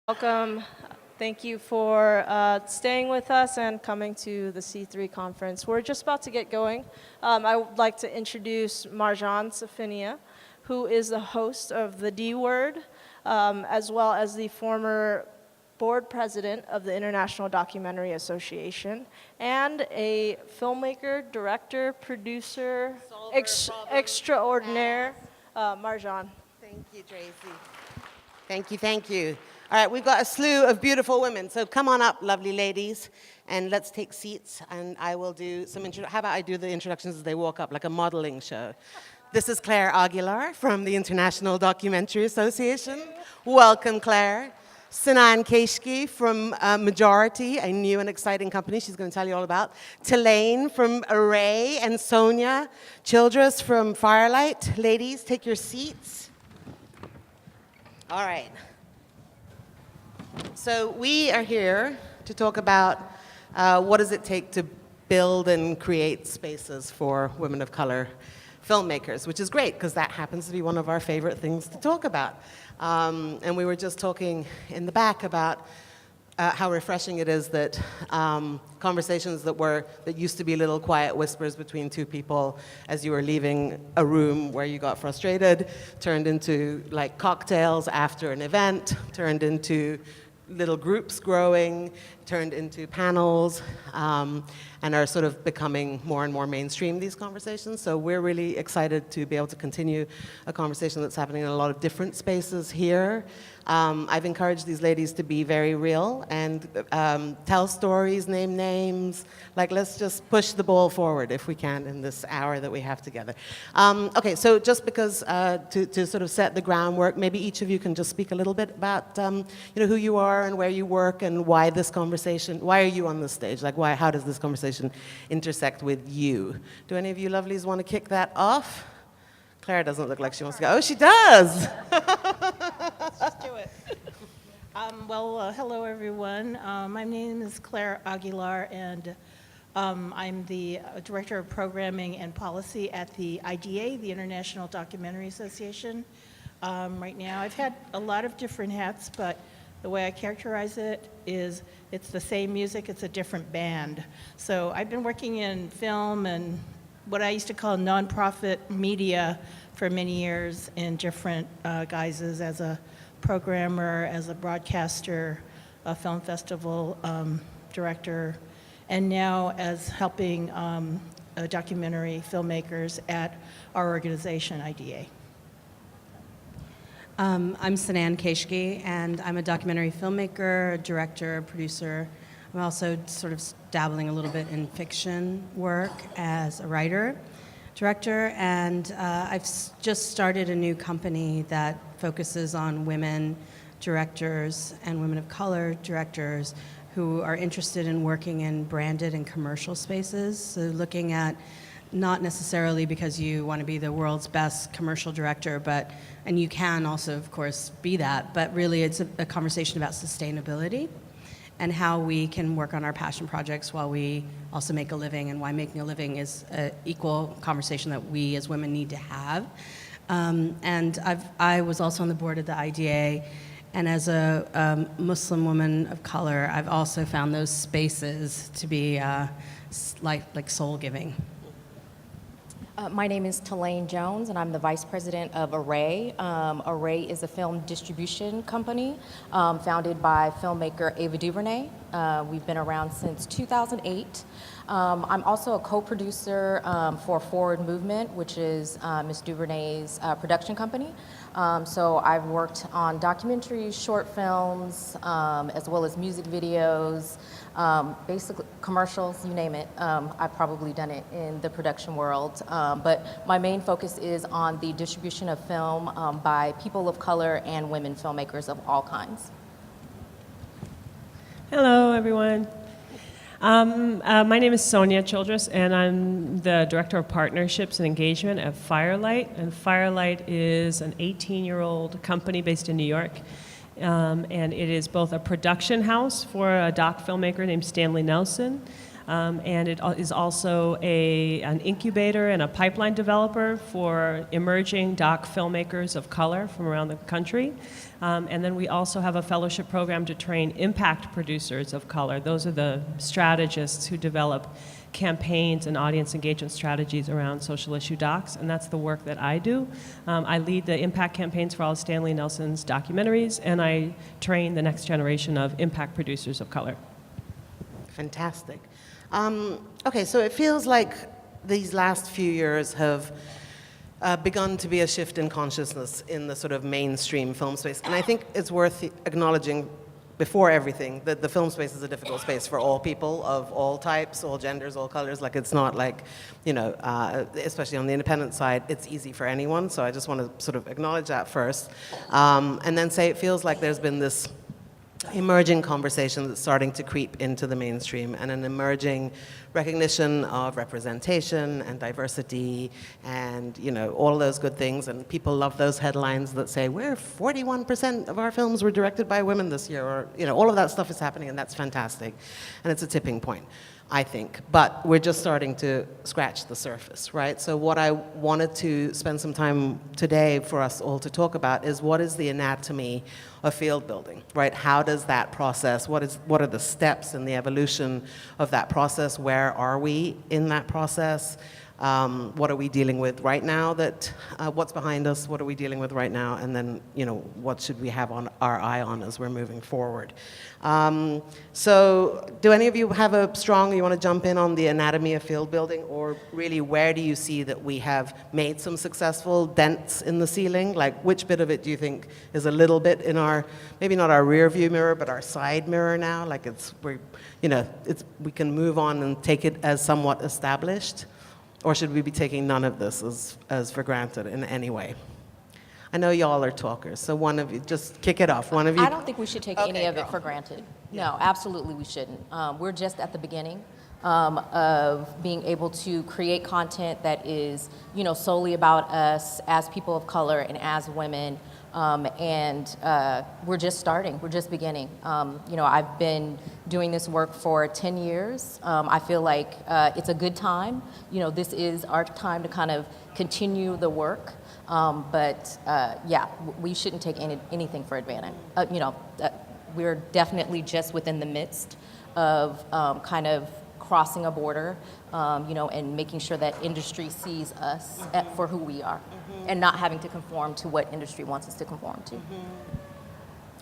Welcome. Thank you for staying with us and coming to the C3 conference. We're just about to get going. I would like to introduce Marjan Safinia, who is the host of The D Word, as well as the former board president of the International Documentary Association, and a filmmaker, director, producer, extraordinaire, Marjan. Thank you, Tracy. Thank you. All right, we've got a slew of beautiful women, so come on up, lovely ladies, and let's take seats, and I will do some how about I do the introductions as they walk up, like a modeling show. This is Claire Aguilar from the International Documentary Association. Welcome, Claire. Senain Kheshgi from Majority, a new and exciting company she's going to tell you all about. Tilane from Array, and Sonya. Childress from Firelight. Ladies, take your seats. All right. So we are here to talk about what does it take to build and create spaces for women of color filmmakers, which is great because that happens to be one of our favorite things to talk about. And we were just talking in the back about how refreshing it is that conversations that used to be little quiet whispers between two people as you were leaving a room where you got frustrated turned into like cocktails after an event, turned into little groups growing, turned into panels, and are sort of becoming more and more mainstream, these conversations. So we're really excited to be able to continue a conversation that's happening in a lot of different spaces here. I've encouraged these ladies to be very real and tell stories, name names. Like, let's just push the ball forward if we can in this hour that we have together. Okay, so just because to sort of set the groundwork, maybe each of you can just speak a little bit about who you are and where you work and why this conversation, why are you on this stage? Like, how does this conversation intersect with you? Do any of you lovelies want to kick that off? Claire doesn't look like she wants to go. Oh, she does! Let's just do it. Hello, everyone. My name is Claire Aguilar, and I'm the Director of Programming and Policy at the IDA, the International Documentary Association. Right now, I've had a lot of different hats, but the way I characterize it is it's the same music, it's a different band. So I've been working in film and what I used to call nonprofit media for many years in different guises, as a programmer, as a broadcaster, a film festival director, and now as helping documentary filmmakers at our organization, IDA. I'm Senain Kheshgi, and I'm a documentary filmmaker, director, producer. I'm also sort of dabbling a little bit in fiction work as a writer, director, and I've just started a new company that focuses on women directors and women of color directors who are interested in working in branded and commercial spaces. So looking at not necessarily because you want to be the world's best commercial director, and you can also, of course, be that, but really it's a conversation about sustainability and how we can work on our passion projects while we also make a living, and why making a living is an equal conversation that we as women need to have. And I was also on the board of the IDA, and as a Muslim woman of color, I've also found those spaces to be like soul-giving. My name is Tilane Jones, and I'm the Vice President of Array. Array is a film distribution company founded by filmmaker Ava DuVernay. We've been around since 2008. I'm also a co-producer for Forward Movement, which is Ms. DuVernay's production company. So I've worked on documentaries, short films, as well as music videos, basically commercials, you name it. I've probably done it in the production world. But my main focus is on the distribution of film by people of color and women filmmakers of all kinds. Hello, everyone. My name is Sonya Childress, and I'm the Director of Partnerships and Engagement at Firelight. And Firelight is an 18-year-old company based in New York. And it is both a production house for a doc filmmaker named Stanley Nelson, and it is also an incubator and a pipeline developer for emerging doc filmmakers of color from around the country. And then we also have a fellowship program to train impact producers of color. Those are the strategists who develop campaigns and audience engagement strategies around social issue docs, and that's the work that I do. I lead the impact campaigns for all of Stanley Nelson's documentaries, and I train the next generation of impact producers of color. Fantastic. Okay, so it feels like these last few years have begun to be a shift in consciousness in the sort of mainstream film space, and I think it's worth acknowledging before everything, that the film space is a difficult space for all people of all types, all genders, all colors. Like, it's not like, you know, especially on the independent side, it's easy for anyone. So I just want to sort of acknowledge that first. And then say it feels like there's been this emerging conversation that's starting to creep into the mainstream, and an emerging recognition of representation and diversity and, you know, all of those good things. And people love those headlines that say, we're 41% of our films were directed by women this year, or, you know, all of that stuff is happening, and that's fantastic. And it's a tipping point, I think. But we're just starting to scratch the surface, right? So what I wanted to spend some time today for us all to talk about is, what is the anatomy of field building, right? How does that process, what are the steps in the evolution of that process? Where are we in that process? What are we dealing with right now what's behind us? What are we dealing with right now? And then, you know, what should we have on our eye on as we're moving forward? So do any of you have you want to jump in on the anatomy of field building, or really where do you see that we have made some successful dents in the ceiling? Like, which bit of it do you think is a little bit in our, maybe not our rear view mirror, but our side mirror now? Like, we can move on and take it as somewhat established? Or should we be taking none of this as for granted in any way? I know y'all are talkers, so one of you, just kick it off. One of you. I don't think we should take any of it for granted. No, absolutely we shouldn't. We're just at the beginning of being able to create content that is, you know, solely about us as people of color and as women. We're just starting, we're just beginning. You know, I've been doing this work for 10 years. I feel like it's a good time. You know, this is our time to kind of continue the work. Yeah, we shouldn't take anything for advantage. You know, we're definitely just within the midst of kind of crossing a border, you know, and making sure that industry sees us for who we are, and not having to conform to what industry wants us to conform to.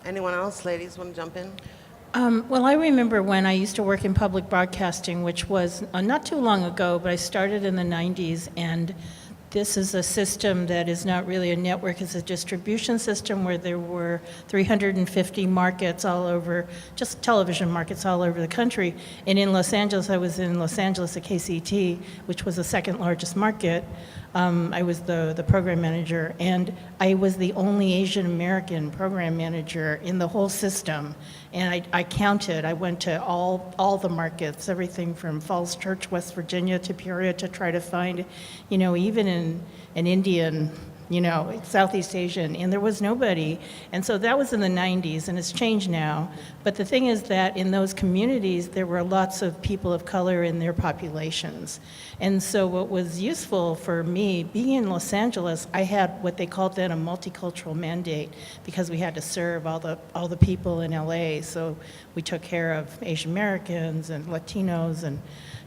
Anyone else? Ladies, want to jump in? Well, I remember when I used to work in public broadcasting, which was not too long ago, but I started in the 90s, and this is a system that is not really a network, it's a distribution system where there were 350 markets all over, just television markets all over the country. And in Los Angeles, I was in Los Angeles at KCT, which was the second largest market. I was the program manager, and I was the only Asian American program manager in the whole system. And I counted, I went to all the markets, everything from Falls Church, West Virginia, to Peoria, to try to find, you know, even an Indian, you know, Southeast Asian, and there was nobody. And so that was in the 90s, and it's changed now. But the thing is that in those communities, there were lots of people of color in their populations. And so what was useful for me, being in Los Angeles, I had what they called then a multicultural mandate, because we had to serve all the people in LA. So we took care of Asian Americans and Latinos and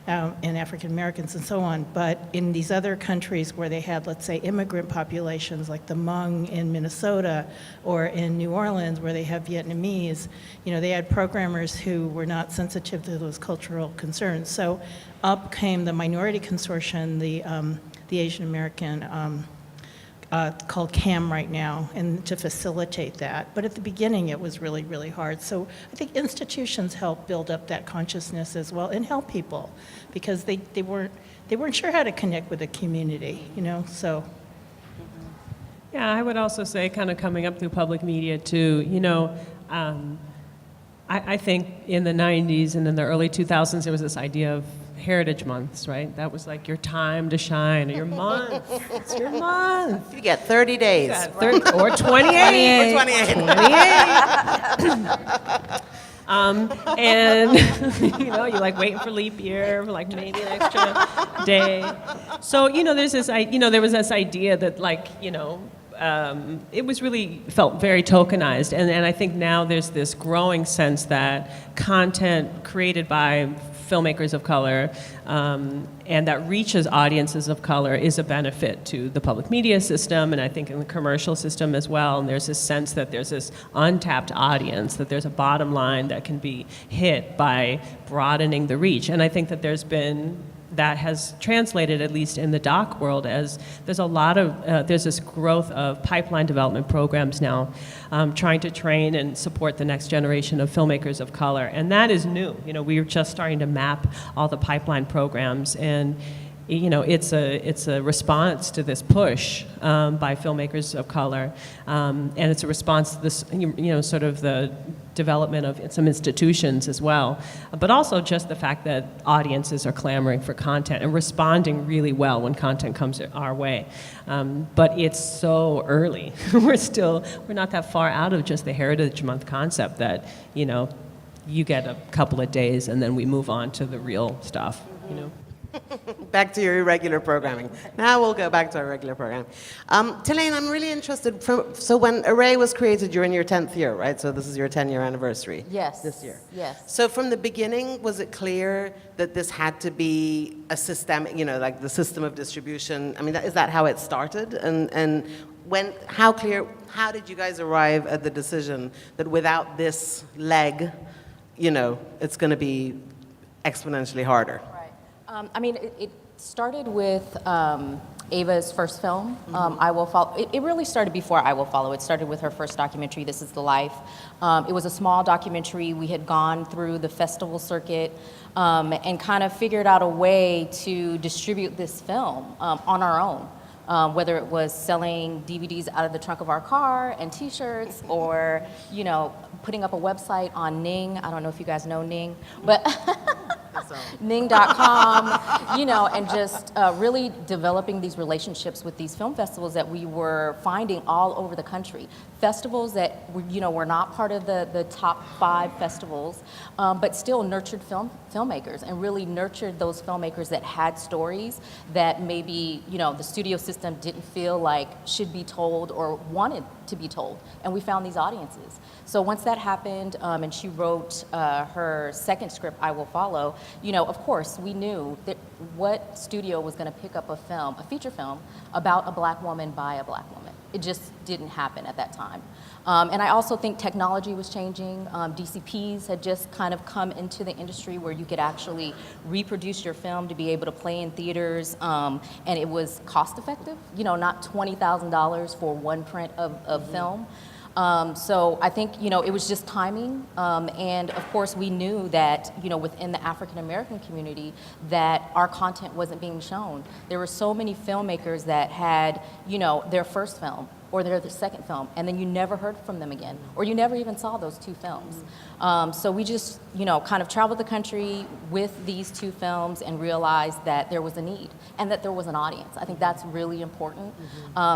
African Americans and so on. But in these other countries where they had, let's say, immigrant populations like the Hmong in Minnesota, or in New Orleans where they have Vietnamese, you know, they had programmers who were not sensitive to those cultural concerns. So up came the Minority Consortium, the Asian American, called CAM right now, and to facilitate that. But at the beginning, it was really, really hard. So I think institutions help build up that consciousness as well, and help people, because they weren't sure how to connect with the community, you know, so. Yeah, I would also say, kind of coming up through public media too, you know, I think in the 90s and in the early 2000s, there was this idea of Heritage Months, right? That was like your time to shine, or your month. It's your month. You get 30 days. Yeah, 30, or 28. 28. And you're like waiting for leap year, for like maybe an extra day. So there was this idea that it was really felt very tokenized, and I think now there's this growing sense that content created by filmmakers of color and that reaches audiences of color is a benefit to the public media system, and I think in the commercial system as well. And there's this sense that there's this untapped audience, that there's a bottom line that can be hit by broadening the reach. And I think that that has translated, at least in the doc world, as there's this growth of pipeline development programs now trying to train and support the next generation of filmmakers of color. And that is new. We are just starting to map all the pipeline programs, and it's a response to this push by filmmakers of color, and it's a response to this, sort of the development of some institutions as well, but also just the fact that audiences are clamoring for content and responding really well when content comes our way. But it's so early. We're not that far out of just the Heritage Month concept that, you get a couple of days and then we move on to the real stuff, Back to your irregular programming. Now we'll go back to our regular program. Tilane, I'm really interested. So when Array was created, you're in your 10th year, right? So this is your 10-year anniversary. Yes. This year. Yes. So from the beginning, was it clear that this had to be a systemic, like the system of distribution? I mean, is that how it started? And how did you guys arrive at the decision that without this leg, it's going to be exponentially harder? It started with Ava's first film, I Will Follow. It really started before I Will Follow. It started with her first documentary, This Is the Life. It was a small documentary. We had gone through the festival circuit and kind of figured out a way to distribute this film on our own. Whether it was selling DVDs out of the trunk of our car and T-shirts, or putting up a website on Ning. I don't know if you guys know Ning, but Ning.com, and just really developing these relationships with these film festivals that we were finding all over the country. Festivals that were not part of the top 5 festivals, but still nurtured filmmakers and really nurtured those filmmakers that had stories that maybe the studio system didn't feel like should be told or wanted to be told. And we found these audiences. So once that happened, and she wrote her second script, I Will Follow, of course, we knew that what studio was going to pick up a feature film about a black woman by a black woman. It just didn't happen at that time. And I also think technology was changing. DCPs had just kind of come into the industry where you could actually reproduce your film to be able to play in theaters, and it was cost effective, not $20,000 for one print of film. So I think, it was just timing. And of course, we knew that, within the African American community, that our content wasn't being shown. There were so many filmmakers that had, their first film or their second film, and then you never heard from them again, or you never even saw those 2 films. So we just, kind of traveled the country with these 2 films and realized that there was a need and that there was an audience. I think that's really important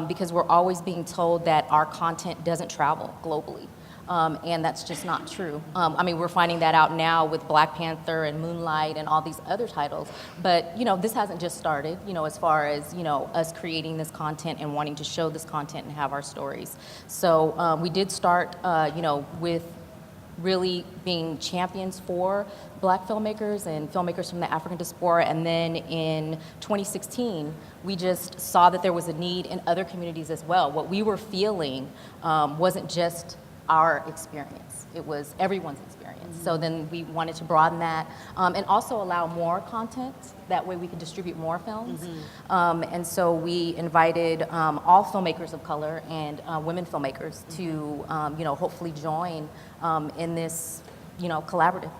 because we're always being told that our content doesn't travel globally. And that's just not true. We're finding that out now with Black Panther and Moonlight and all these other titles. But, this hasn't just started, as far as, us creating this content and wanting to show this content and have our stories. So we did start, with really being champions for Black filmmakers and filmmakers from the African diaspora. And then in 2016, we just saw that there was a need in other communities as well. What we were feeling wasn't just our experience. It was everyone's experience. So then we wanted to broaden that and also allow more content. That way we could distribute more films. And so we invited all filmmakers of color and women filmmakers to, hopefully join in this, collaborative.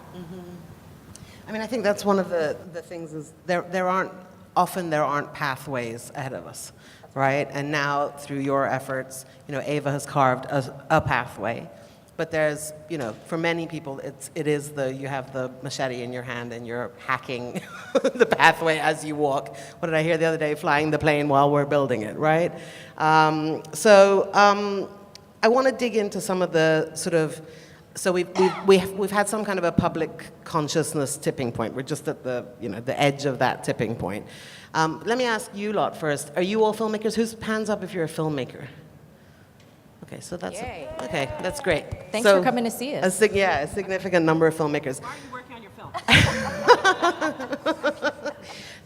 I think that's one of the things is there aren't pathways ahead of us. Right? And now, through your efforts, Ava has carved a pathway. But there's, for many people, you have the machete in your hand and you're hacking the pathway as you walk. What did I hear the other day? Flying the plane while we're building it, right? I want to dig into some of the sort of so we've had some kind of a public consciousness tipping point. We're just at the, the edge of that tipping point. Let me ask you lot first. Are you all filmmakers? Who's hands up if you're a filmmaker? Okay, so that's Yay. okay. That's great. Thanks So, for coming to see us. a significant number of filmmakers. Why are you working on your film?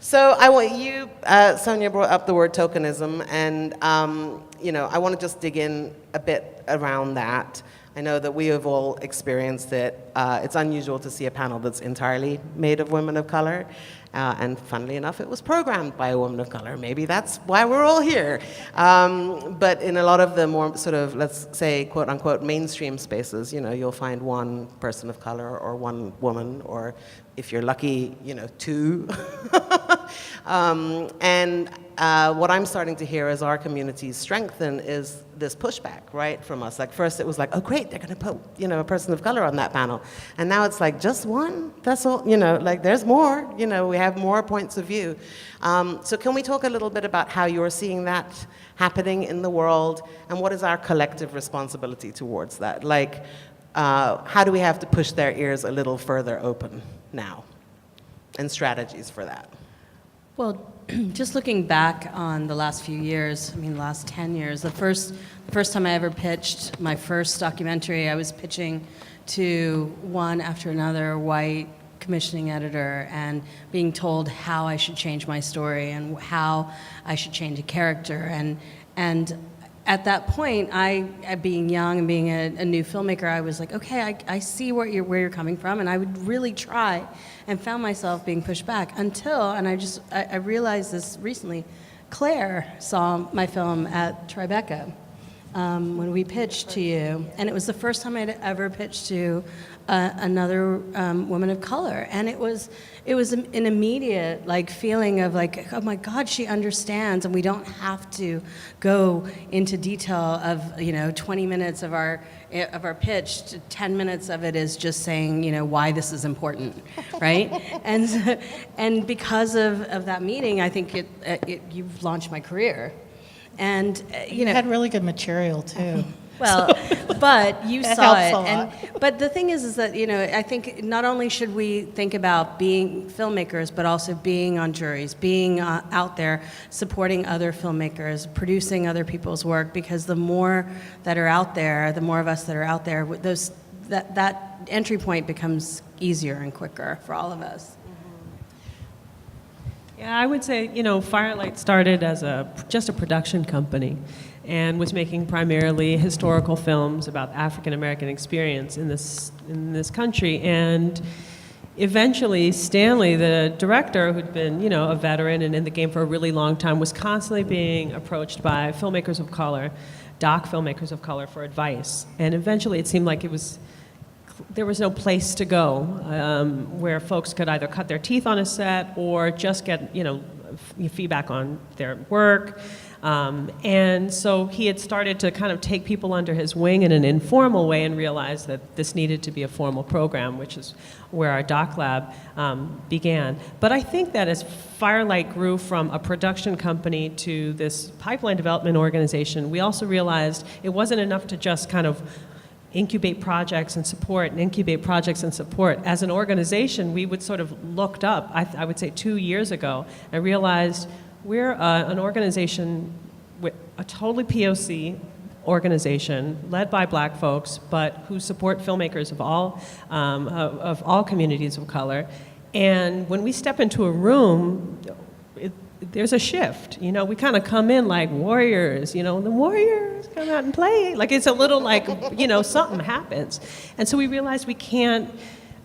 So I want you, Sonya brought up the word tokenism, and I want to just dig in a bit around that. I know that we have all experienced it. It's unusual to see a panel that's entirely made of women of color. And funnily enough, it was programmed by a woman of color. Maybe that's why we're all here. But in a lot of the more sort of, let's say, quote unquote, mainstream spaces, you'll find one person of color or one woman, or if you're lucky, two. And what I'm starting to hear as our communities strengthen is this pushback, right, from us. Like first it was like, oh great, they're gonna put, a person of color on that panel. And now it's like, just one? That's all, like there's more, we have more points of view. So can we talk a little bit about how you're seeing that happening in the world, and what is our collective responsibility towards that? Like, how do we have to push their ears a little further open now? And strategies for that. Well, just looking back on the last few years, last 10 years, the first time I ever pitched my first documentary, I was pitching to one after another white commissioning editor and being told how I should change my story and how I should change a character. And at that point, I being young and being a new filmmaker, I was like, okay, I see where you're coming from, and I would really try, and found myself being pushed back until, and I realized this recently, Claire saw my film at Tribeca when we pitched to you, and it was the first time I'd ever pitched to another woman of color, and it was an immediate feeling of oh my God, she understands, and we don't have to go into detail of 20 minutes of our pitch. 10 minutes of it is just saying why this is important, right? and because of that meeting, I think you've launched my career, and You had really good material, too. Well, but you It saw helps it, a lot. but the thing is that I think not only should we think about being filmmakers, but also being on juries, being out there supporting other filmmakers, producing other people's work, because the more that are out there, the more of us that are out there, that entry point becomes easier and quicker for all of us. Yeah, I would say, Firelight started as just a production company and was making primarily historical films about African American experience in this country. And eventually, Stanley, the director, who'd been, a veteran and in the game for a really long time, was constantly being approached by filmmakers of color, doc filmmakers of color, for advice. And eventually, it seemed like there was no place to go where folks could either cut their teeth on a set or just get, feedback on their work. And so he had started to kind of take people under his wing in an informal way and realized that this needed to be a formal program, which is where our doc lab began. But I think that as Firelight grew from a production company to this pipeline development organization, we also realized it wasn't enough to just kind of incubate projects and support and incubate projects and support. As an organization, we would sort of looked up, I would say 2 years ago, and realized we're an organization, with a totally POC organization led by black folks, but who support filmmakers of all communities of color. And when we step into a room, there's a shift. We kind of come in like warriors, the warriors come out and play. Like it's a little like, something happens. And so we realized we can't,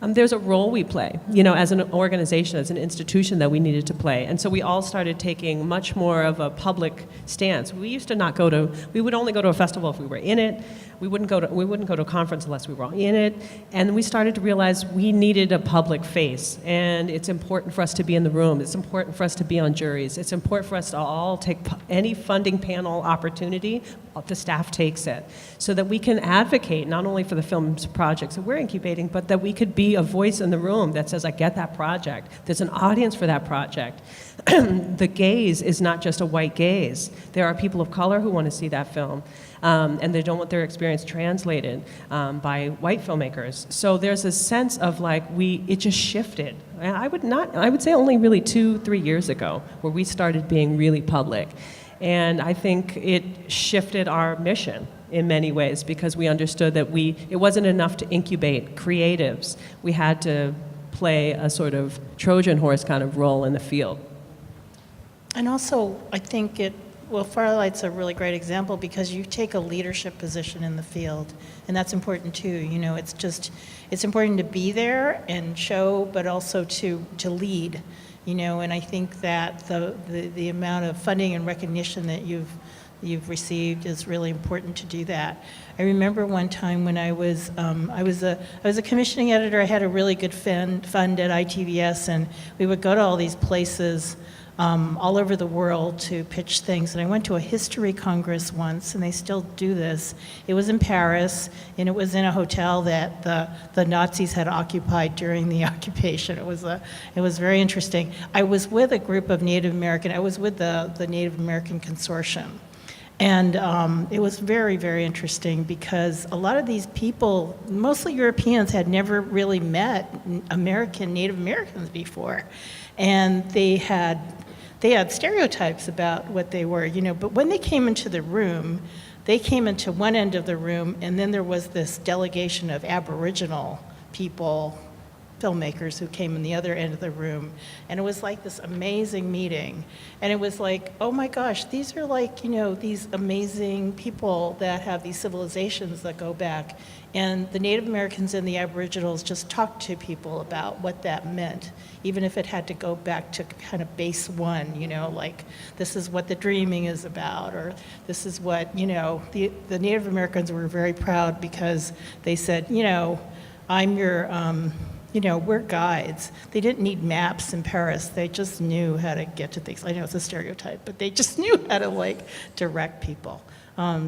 there's a role we play, as an organization, as an institution that we needed to play. And so we all started taking much more of a public stance. We used to we would only go to a festival if we were in it. We wouldn't go to a conference unless we were in it. And we started to realize we needed a public face. And it's important for us to be in the room. It's important for us to be on juries. It's important for us to all take any funding panel opportunity the staff takes it, so that we can advocate not only for the film's projects that we're incubating, but that we could be a voice in the room that says, I get that project. There's an audience for that project. The gaze is not just a white gaze. There are people of color who want to see that film, and they don't want their experience translated by white filmmakers. So there's a sense of like it just shifted. I would say only really 2-3 years ago where we started being really public. And I think it shifted our mission in many ways because we understood that it wasn't enough to incubate creatives. We had to play a sort of Trojan horse kind of role in the field. And also, I think Firelight's a really great example because you take a leadership position in the field, and that's important too. You know, it's important to be there and show, but also to lead. You know, and I think that the amount of funding and recognition that you've received is really important to do that. I remember one time when I was a commissioning editor. I had a really good fund at ITVS, and we would go to all these places all over the world to pitch things. And I went to a history congress once, and they still do this. It was in Paris, and it was in a hotel that the Nazis had occupied during the occupation. It was very interesting. I was with a group of Native American. I was with the Native American Consortium. And it was very, very interesting because a lot of these people, mostly Europeans, had never really met Native Americans before. And they had stereotypes about what they were, you know, but when they came into the room, they came into one end of the room, and then there was this delegation of Aboriginal people, filmmakers, who came in the other end of the room, and it was like this amazing meeting. And it was like, oh my gosh, these are like, you know, these amazing people that have these civilizations that go back. And the Native Americans and the Aboriginals just talked to people about what that meant, even if it had to go back to kind of base one, you know, like this is what the dreaming is about, or this is what, you know, the Native Americans were very proud because they said, you know, I'm your, you know, we're guides. They didn't need maps in Paris. They just knew how to get to things. I know it's a stereotype, but they just knew how to like direct people.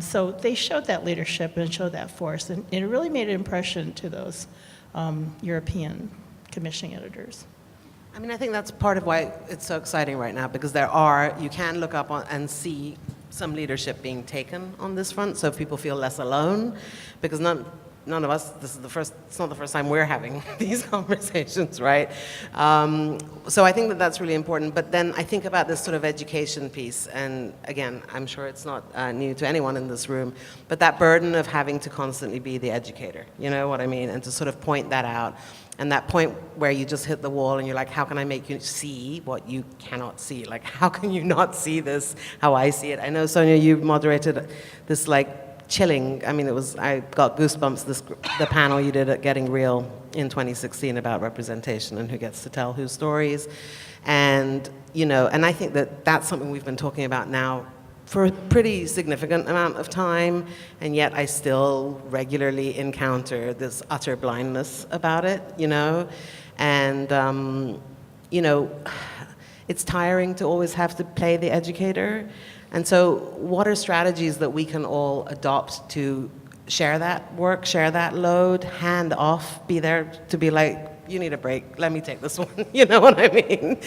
So they showed that leadership and showed that force, and it really made an impression to those European commissioning editors. I mean, I think that's part of why it's so exciting right now, because you can look up and see some leadership being taken on this front, so people feel less alone, because none of us, it's not the first time we're having these conversations, right? So I think that that's really important. But then I think about this sort of education piece, and again, I'm sure it's not new to anyone in this room, but that burden of having to constantly be the educator, you know what I mean? And to sort of point that out. And that point where you just hit the wall and you're like, how can I make you see what you cannot see? Like, how can you not see this how I see it? I know, Sonya, you moderated this like chilling, I mean, I got goosebumps, the panel you did at Getting Real in 2016 about representation and who gets to tell whose stories. And, you know, and I think that that's something we've been talking about now for a pretty significant amount of time, and yet I still regularly encounter this utter blindness about it, you know? And, you know, it's tiring to always have to play the educator. And so what are strategies that we can all adopt to share that work, share that load, hand off, be there to be like, you need a break, let me take this one, you know what I mean?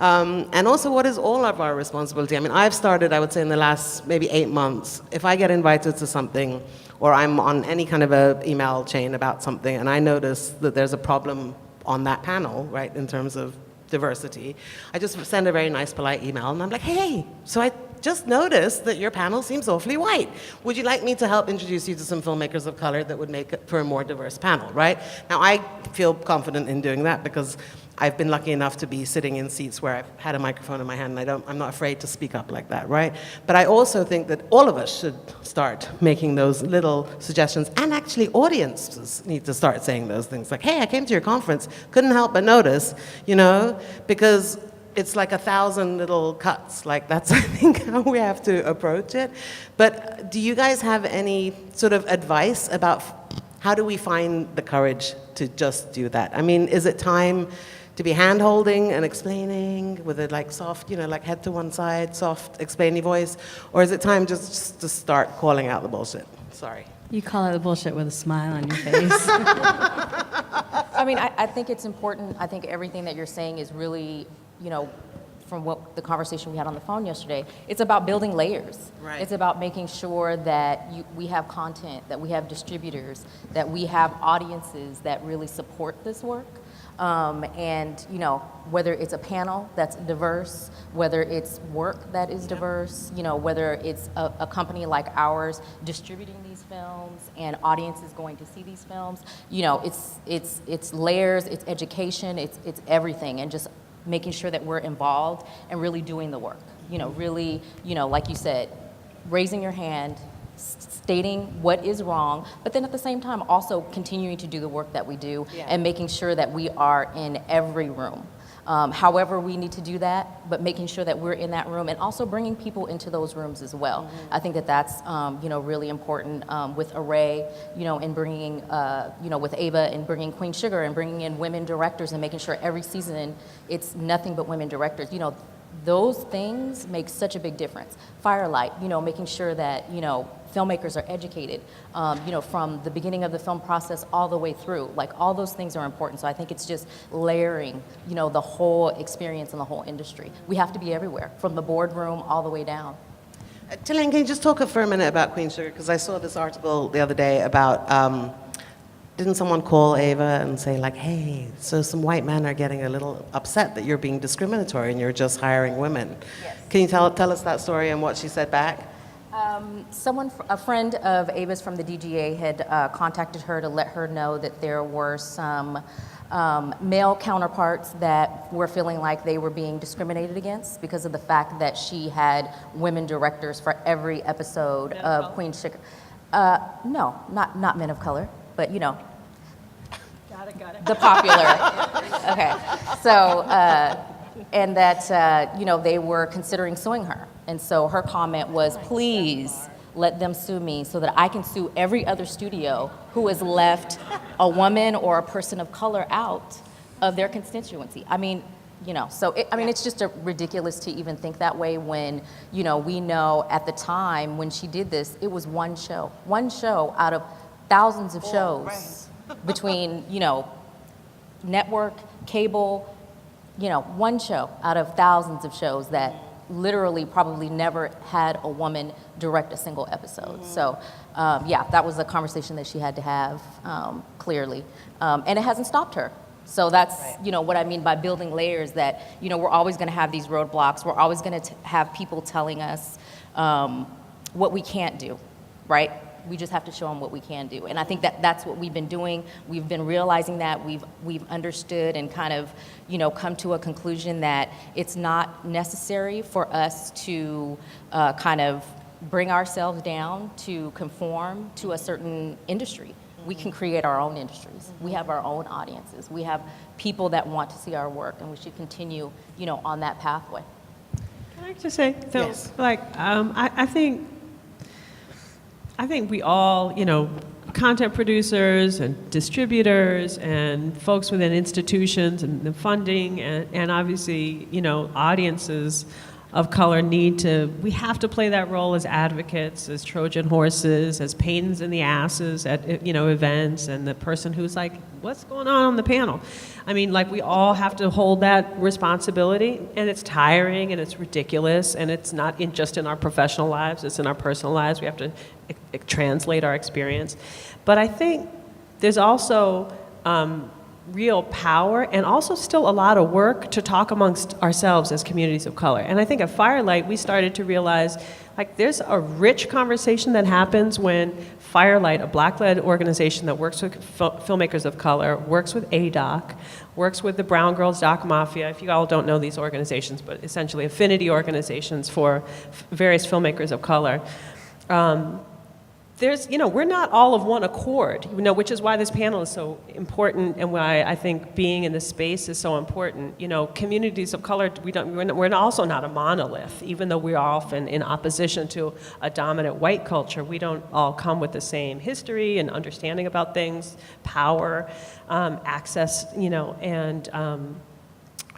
And also, what is all of our responsibility? I mean, I've started, I would say, in the last maybe 8 months, if I get invited to something, or I'm on any kind of a email chain about something, and I notice that there's a problem on that panel, right, in terms of diversity, I just send a very nice, polite email, and I'm like, hey, so I just noticed that your panel seems awfully white. Would you like me to help introduce you to some filmmakers of color that would make it for a more diverse panel, right? Now, I feel confident in doing that because I've been lucky enough to be sitting in seats where I've had a microphone in my hand, and I'm not afraid to speak up like that, right? But I also think that all of us should start making those little suggestions, and actually audiences need to start saying those things, like, hey, I came to your conference, couldn't help but notice, you know, because it's like 1,000 little cuts. Like, that's, I think, how we have to approach it. But do you guys have any sort of advice about how do we find the courage to just do that? I mean, is it time to be hand-holding and explaining with a like soft, like head to one side, soft, explainy voice? Or is it time just to start calling out the bullshit? Sorry. You call it the bullshit with a smile on your face. I mean, I think it's important. I think everything that you're saying is really, from what the conversation we had on the phone yesterday, it's about building layers. Right. It's about making sure that we have content, that we have distributors, that we have audiences that really support this work. And whether it's a panel that's diverse, whether it's work that is diverse, whether it's a company like ours distributing these films and audiences going to see these films, it's layers, it's education, it's everything, and just making sure that we're involved and really doing the work. Really, like you said, raising your hand, stating what is wrong, but then at the same time also continuing to do the work that we do and making sure that we are in every room. However we need to do that, but making sure that we're in that room and also bringing people into those rooms as well. I think that that's really important with Array, and bringing, with Ava and bringing Queen Sugar and bringing in women directors and making sure every season it's nothing but women directors. Those things make such a big difference. Firelight, making sure that, filmmakers are educated, from the beginning of the film process all the way through. Like, all those things are important. So I think it's just layering, the whole experience and the whole industry. We have to be everywhere, from the boardroom all the way down. Tilane, can you just talk for a minute about Queen Sugar? Because I saw this article the other day about, didn't someone call Ava and say, like, hey, so some white men are getting a little upset that you're being discriminatory and you're just hiring women? Yes. Can you tell us that story and what she said back? A friend of Ava's from the DGA had contacted her to let her know that there were some male counterparts that were feeling like they were being discriminated against because of the fact that she had women directors for every episode of Queen Sugar. No, not men of color, but Got it. The popular. Okay. So, and that, they were considering suing her. And so her comment was, please let them sue me so that I can sue every other studio who has left a woman or a person of color out of their constituency. I mean, it's just ridiculous to even think that way when, we know at the time when she did this, it was one show out of thousands of shows between, network, cable, one show out of thousands of shows that literally probably never had a woman direct a single episode. So, that was a conversation that she had to have, clearly. And it hasn't stopped her. So that's, what I mean by building layers, that, we're always going to have these roadblocks. We're always going to have people telling us what we can't do, right? We just have to show them what we can do. And I think that that's what we've been doing. We've been realizing that. We've understood and kind of, come to a conclusion that it's not necessary for us to kind of bring ourselves down to conform to a certain industry. We can create our own industries. We have our own audiences. We have people that want to see our work, and we should continue, on that pathway. Can I just say, Phil, yes. I think we all, content producers and distributors and folks within institutions and the funding and obviously, audiences of color we have to play that role as advocates, as Trojan horses, as pains in the asses at, events, and the person who's like, what's going on the panel? I mean, we all have to hold that responsibility, and it's tiring and it's ridiculous, and it's not just in our professional lives, it's in our personal lives. We have to translate our experience. But I think there's also real power and also still a lot of work to talk amongst ourselves as communities of color. And I think at Firelight, we started to realize there's a rich conversation that happens when Firelight, a Black-led organization that works with filmmakers of color, works with ADOC, works with the Brown Girls Doc Mafia. If you all don't know these organizations, but essentially affinity organizations for various filmmakers of color. We're not all of one accord, which is why this panel is so important and why I think being in this space is so important. Communities of color, we're also not a monolith, even though we are often in opposition to a dominant white culture. We don't all come with the same history and understanding about things, power, access, and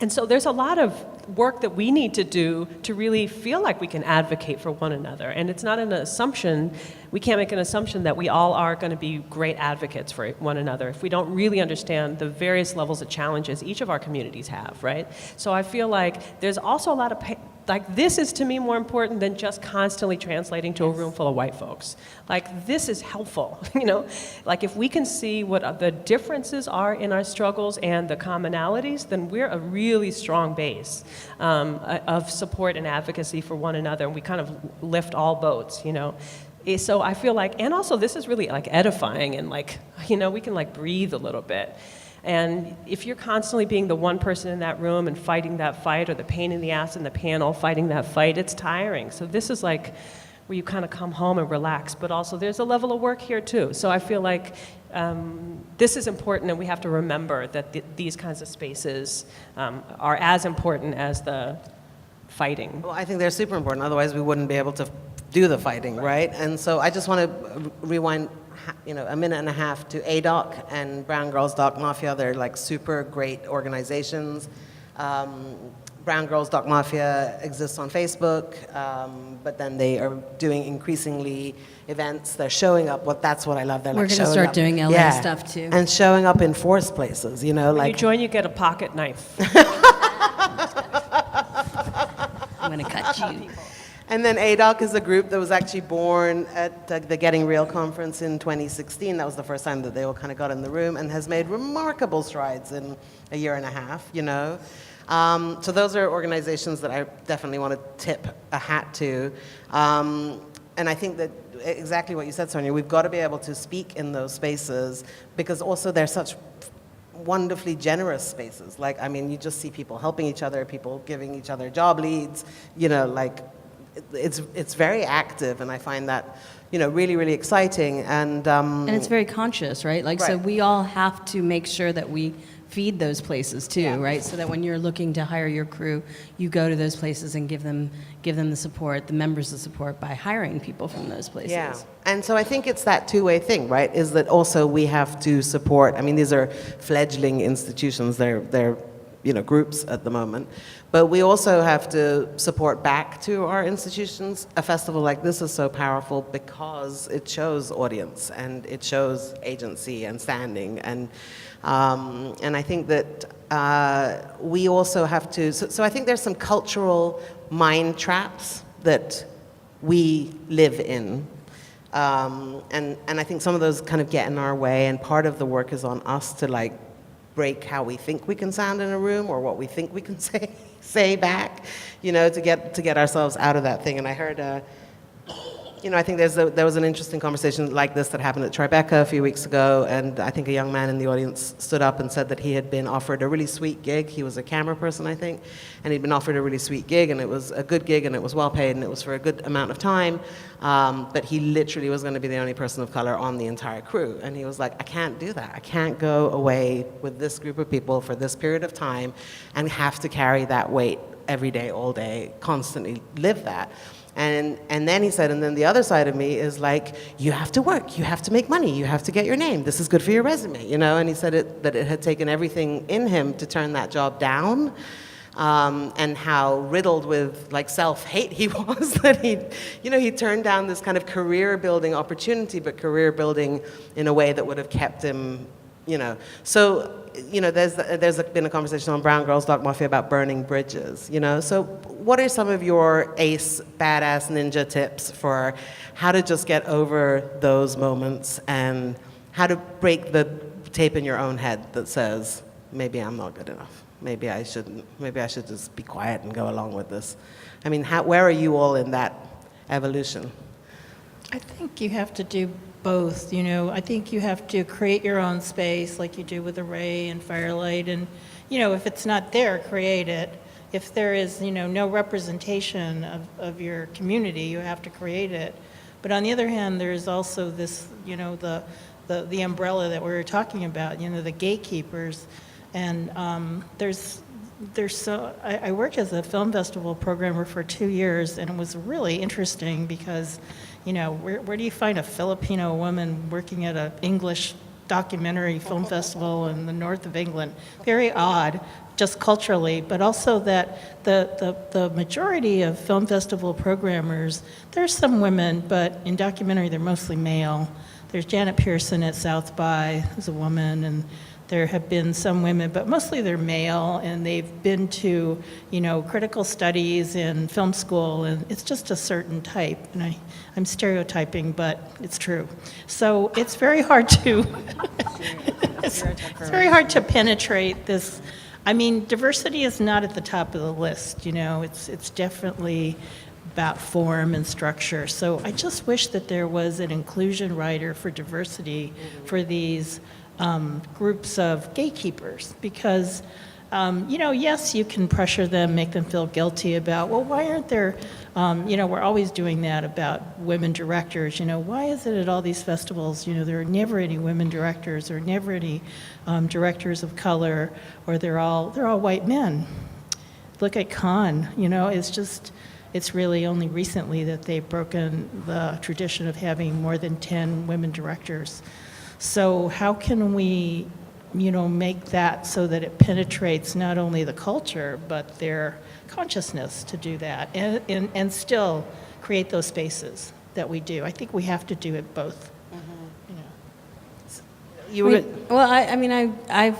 And so there's a lot of work that we need to do to really feel like we can advocate for one another. And it's not an assumption, we can't make an assumption that we all are going to be great advocates for one another if we don't really understand the various levels of challenges each of our communities have, right? So I feel like there's also a lot of, like this is to me more important than just constantly translating to a room full of white folks. Like this is helpful, you know? Like if we can see what the differences are in our struggles and the commonalities, then we're a really strong base of support and advocacy for one another, and we kind of lift all boats, you know? So I feel like, and also this is really like edifying and like, you know, we can like breathe a little bit. And if you're constantly being the one person in that room and fighting that fight, or the pain in the ass in the panel fighting that fight, it's tiring. So this is like where you kind of come home and relax, but also there's a level of work here too. So I feel like this is important, and we have to remember that these kinds of spaces are as important as the fighting. Well, I think they're super important. Otherwise, we wouldn't be able to do the fighting, right? And so I just want to rewind, you know, a minute and a half to ADOC and Brown Girls Doc Mafia. They're like super great organizations. Brown Girls Doc Mafia exists on Facebook, but then they are doing increasingly events. They're showing up. That's what I love. They're We're like going to showing start up. doing LA stuff too. And showing up in forced places, you know, When like you join, you get a pocket knife. I'm going to cut you. And then ADOC is a group that was actually born at the Getting Real conference in 2016. That was the first time that they all kind of got in the room, and has made remarkable strides in a year and a half, you know. So those are organizations that I definitely want to tip a hat to. And I think that exactly what you said, Sonya, we've got to be able to speak in those spaces, because also they're such wonderfully generous spaces. Like, I mean, you just see people helping each other, people giving each other job leads, you know, like, it's very active, and I find that, you know, really, really exciting. And it's very conscious, right? Like, so Right. we all have to make sure that we feed those places too, Yeah. right? So that when you're looking to hire your crew, you go to those places and give them the support, the members the support, by hiring people from those places. Yeah, and so I think it's that two-way thing, right? Is that also we have to support. I mean, these are fledgling institutions. They're you know, groups at the moment. But we also have to support back to our institutions. A festival like this is so powerful because it shows audience, and it shows agency and standing. And I think that we also have to, so I think there's some cultural mind traps that we live in. And I think some of those kind of get in our way, and part of the work is on us to like break how we think we can sound in a room, or what we think we can say back, you know, to get ourselves out of that thing. And I heard, you know, I think there was an interesting conversation like this that happened at Tribeca a few weeks ago, and I think a young man in the audience stood up and said that he had been offered a really sweet gig. He was a camera person, I think, and he'd been offered a really sweet gig, and it was a good gig, and it was well paid, and it was for a good amount of time, but he literally was going to be the only person of color on the entire crew. And he was like, I can't do that. I can't go away with this group of people for this period of time and have to carry that weight every day, all day, constantly live that. And then he said, and then the other side of me is like, you have to work, you have to make money, you have to get your name, this is good for your resume, you know? And he said that it had taken everything in him to turn that job down, and how riddled with like self-hate he was, that he turned down this kind of career building opportunity, but career building in a way that would have kept him, you know. So, you know, there's been a conversation on Brown Girls Doc Mafia about burning bridges, you know. So what are some of your ace, badass ninja tips for how to just get over those moments, and how to break the tape in your own head that says, maybe I'm not good enough, maybe I shouldn't, maybe I should just be quiet and go along with this? I mean, where are you all in that evolution? I think you have to do both, you know. I think you have to create your own space like you do with Array and Firelight, and, you know, if it's not there, create it. If there is, you know, no representation of your community, you have to create it. But on the other hand, there's also this, you know, the umbrella that we were talking about, you know, the gatekeepers. And I worked as a film festival programmer for 2 years, and it was really interesting because, you know, where do you find a Filipino woman working at an English documentary film festival in the north of England. Very odd, just culturally, but also that the majority of film festival programmers, there's some women, but in documentary they're mostly male. There's Janet Pearson at South by, who's a woman, and there have been some women, but mostly they're male, and they've been to, critical studies and film school, and it's just a certain type. And I'm stereotyping, but it's true. So it's very hard to, it's very hard to penetrate this. I mean, diversity is not at the top of the list, it's definitely about form and structure. So I just wish that there was an inclusion rider for diversity for these groups of gatekeepers, because yes, you can pressure them, make them feel guilty about, well, why aren't there, we're always doing that about women directors, why is it at all these festivals, there are never any women directors, or never any directors of color, or they're all white men. Look at Cannes, it's really only recently that they've broken the tradition of having more than 10 women directors. So how can we, make that so that it penetrates not only the culture, but their consciousness to do that, and still create those spaces that we do. I think we have to do it both. I've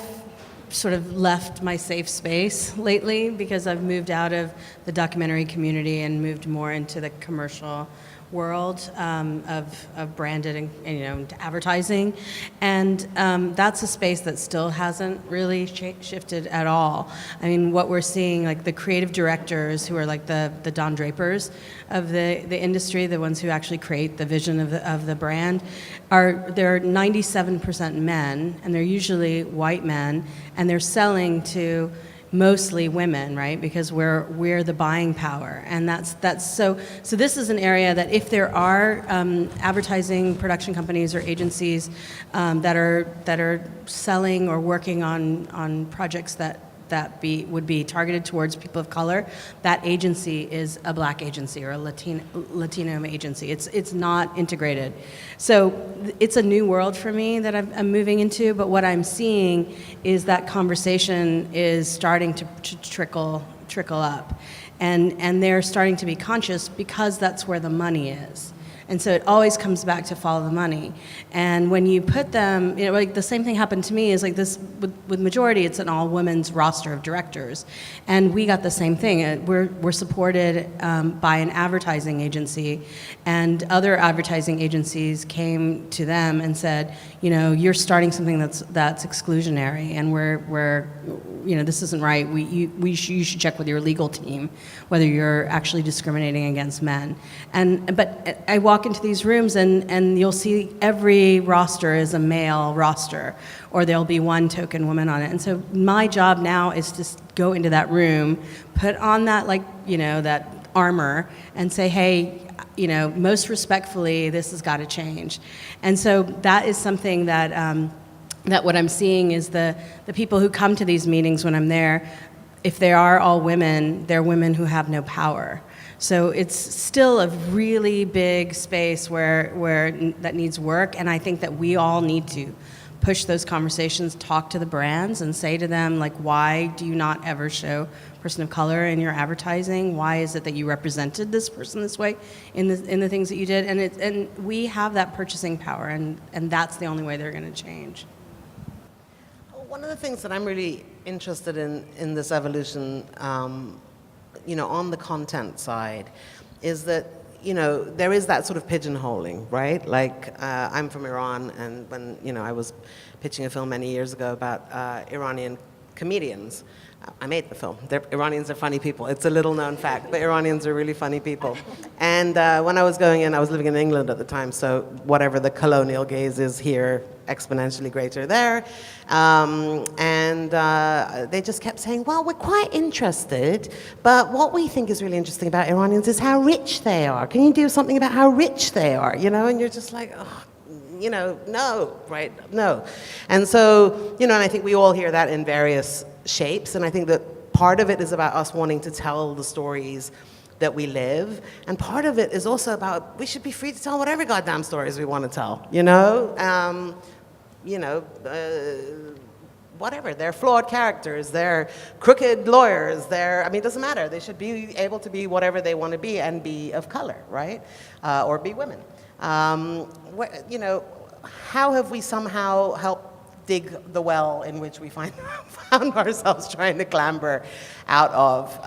sort of left my safe space lately because I've moved out of the documentary community and moved more into the commercial world of branded and advertising, and that's a space that still hasn't really shifted at all. I mean, what we're seeing, like the creative directors who are like the Don Drapers of the industry, the ones who actually create the vision of the brand, they're 97% men, and they're usually white men, and they're selling to mostly women, right? Because we're the buying power, and that's so. This is an area that if there are advertising production companies or agencies that are selling or working on projects that would be targeted towards people of color, that agency is a black agency or a Latino agency. It's not integrated. So it's a new world for me that I'm moving into, but what I'm seeing is that conversation is starting to trickle up. And they're starting to be conscious because that's where the money is. And so it always comes back to follow the money. And when you put them, like the same thing happened to me is like this, with Majority, it's an all women's roster of directors. And we got the same thing. We're supported by an advertising agency, and other advertising agencies came to them and said, you're starting something that's exclusionary, and we're this isn't right. You should check with your legal team whether you're actually discriminating against men. But I walk into these rooms and you'll see every roster is a male roster, or there'll be one token woman on it. And so my job now is to go into that room, put on that that armor, and say, hey, most respectfully, this has got to change. And so that is something that what I'm seeing is the people who come to these meetings when I'm there, if they are all women, they're women who have no power. So it's still a really big space where that needs work, and I think that we all need to push those conversations, talk to the brands, and say to them, like, why do you not ever show person of color in your advertising? Why is it that you represented this person this way in the things that you did? And we have that purchasing power, and that's the only way they're going to change. One of the things that I'm really interested in this evolution, on the content side, is that, there is that sort of pigeonholing, right? Like, I'm from Iran, and when, I was pitching a film many years ago about Iranian comedians, I made the film. Iranians are funny people. It's a little known fact, but Iranians are really funny people. And when I was going in, I was living in England at the time, so whatever the colonial gaze is here, exponentially greater there. They just kept saying, well, we're quite interested, but what we think is really interesting about Iranians is how rich they are. Can you do something about how rich they are? And you're just like, oh, no, right? No. And so, and I think we all hear that in various shapes, and I think that part of it is about us wanting to tell the stories that we live, and part of it is also about we should be free to tell whatever goddamn stories we want to tell, you know, whatever, they're flawed characters, they're crooked lawyers, I mean, it doesn't matter. They should be able to be whatever they want to be and be of color, right? Or be women. You know, how have we somehow helped dig the well in which we found ourselves trying to clamber out of?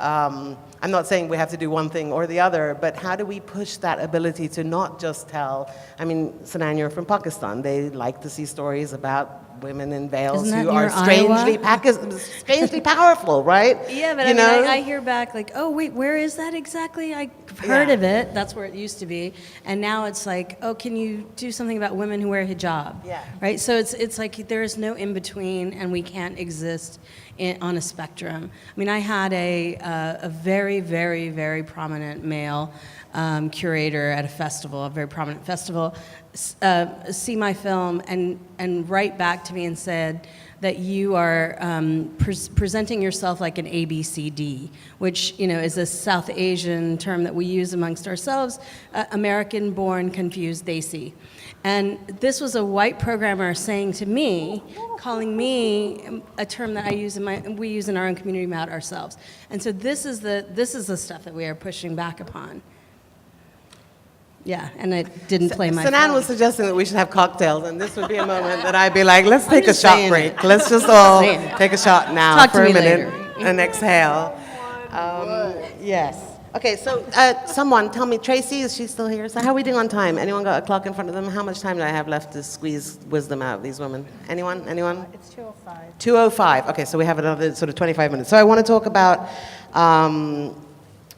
I'm not saying we have to do one thing or the other, but how do we push that ability to not just tell, I mean, Senain, you're from Pakistan. They like to see stories about women in veils who are strangely powerful, right? Yeah, but you I hear back like, oh, wait, where is that exactly? I've heard of it. That's where it used to be. And now it's like, oh, can you do something about women who wear hijab? Yeah. Right? So it's like there is no in-between, and we can't exist on a spectrum. I mean, I had a very, very, very prominent male curator at a festival, a very prominent festival, see my film and write back to me and said that you are presenting yourself like an ABCD, which, you know, is a South Asian term that we use amongst ourselves, American-born confused Desi. And this was a white programmer saying to me, calling me a term that we use in our own community about ourselves. And so this is the stuff that we are pushing back upon. Yeah, and I didn't play my Senain was suggesting that we should have cocktails, and this would be a moment that I'd be like, let's take a shot break. Let's just all take a shot now Talk to for a me minute later. and exhale. Yes. Okay, so someone tell me, Tracy, is she still here? So how are we doing on time? Anyone got a clock in front of them? How much time do I have left to squeeze wisdom out of these women? Anyone? It's 2:05. 2:05. Okay, so we have another sort of 25 minutes. So I want to talk about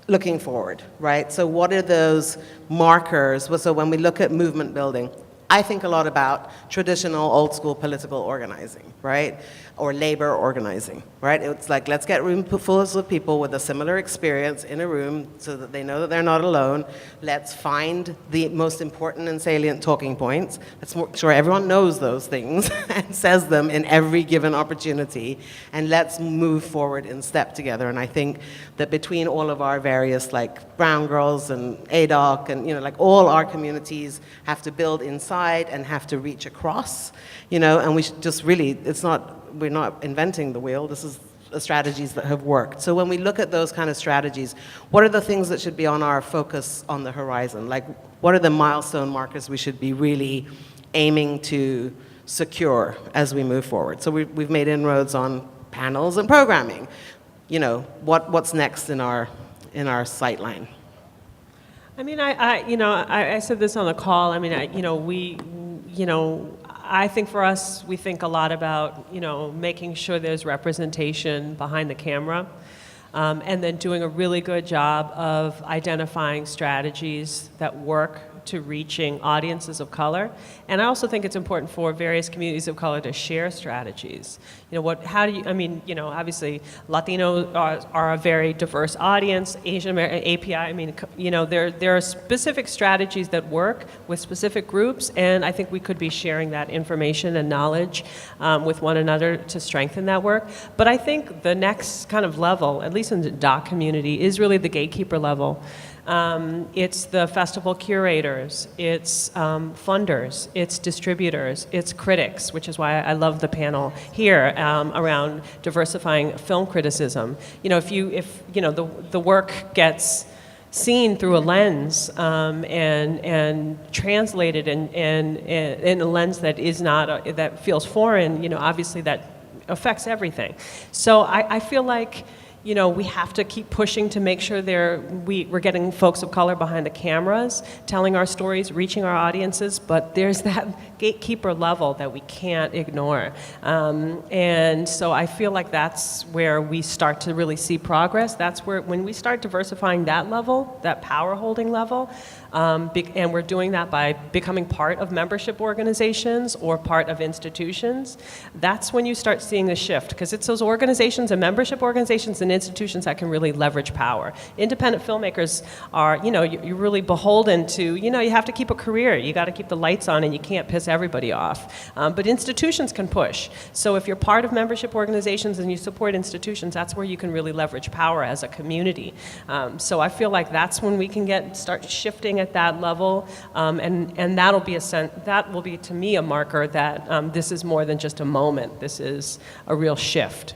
looking forward, right? So what are those markers? So when we look at movement building, I think a lot about traditional old school political organizing, right? Or labor organizing, right? It's like, let's get room full of people with a similar experience in a room so that they know that they're not alone. Let's find the most important and salient talking points. Let's make sure everyone knows those things and says them in every given opportunity. And let's move forward in step together. And I think that between all of our various, like, brown girls and ADOC and, you know, like, all our communities have to build inside and have to reach across, you know, and we should just really, we're not inventing the wheel. This is strategies that have worked. So when we look at those kind of strategies, what are the things that should be on our focus on the horizon? Like, what are the milestone markers we should be really aiming to secure as we move forward? So we've made inroads on panels and programming. You know, what's next in our sightline? I mean, I said this on the call. I mean, I think for us, we think a lot about, you know, making sure there's representation behind the camera, and then doing a really good job of identifying strategies that work to reaching audiences of color. And I also think it's important for various communities of color to share strategies. You know, obviously Latinos are a very diverse audience, Asian American, API, I mean, you know, there are specific strategies that work with specific groups, and I think we could be sharing that information and knowledge with one another to strengthen that work. But I think the next kind of level, at least in the DOC community, is really the gatekeeper level. It's the festival curators, it's funders, it's distributors, it's critics, which is why I love the panel here around diversifying film criticism. You know, if the work gets seen through a lens and translated and in a lens that is not that feels foreign, you know, obviously that affects everything. So I feel like, you know, we have to keep pushing to make sure we're getting folks of color behind the cameras, telling our stories, reaching our audiences, but there's that gatekeeper level that we can't ignore. And so I feel like that's where we start to really see progress. That's where, when we start diversifying that level, that power holding level, and we're doing that by becoming part of membership organizations or part of institutions, that's when you start seeing the shift, because it's those organizations and membership organizations and institutions that can really leverage power. Independent filmmakers are, you know, you're really beholden to, you know, you have to keep a career, you got to keep the lights on, and you can't piss everybody off. But institutions can push. So if you're part of membership organizations and you support institutions, that's where you can really leverage power as a community. So I feel like that's when we can start shifting engaging at that level, and that will be to me a marker that this is more than just a moment. This is a real shift.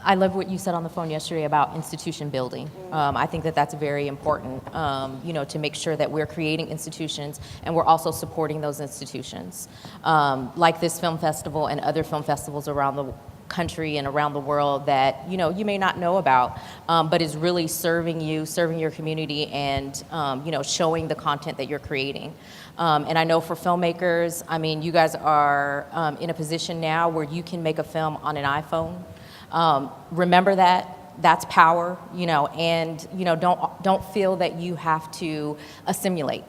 I love what you said on the phone yesterday about institution building. I think that that's very important, to make sure that we're creating institutions and we're also supporting those institutions. Like this film festival and other film festivals around the country and around the world that, you may not know about, but is really serving your community and, showing the content that you're creating. And I know for filmmakers, you guys are in a position now where you can make a film on an iPhone. Remember that's power, and don't feel that you have to assimilate.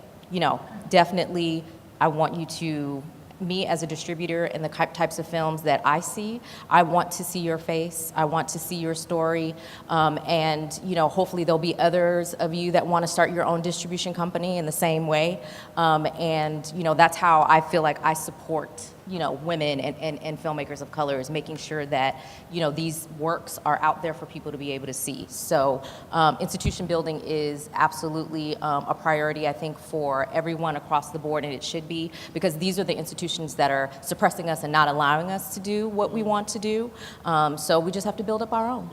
Definitely I want you to, me as a distributor and the types of films that I see, I want to see your face, I want to see your story, and hopefully there'll be others of you that want to start your own distribution company in the same way, and that's how I feel like I support women and filmmakers of color, is making sure that these works are out there for people to be able to see. So institution building is absolutely a priority, I think, for everyone across the board, and it should be, because these are the institutions that are suppressing us and not allowing us to do what we want to do. So we just have to build up our own.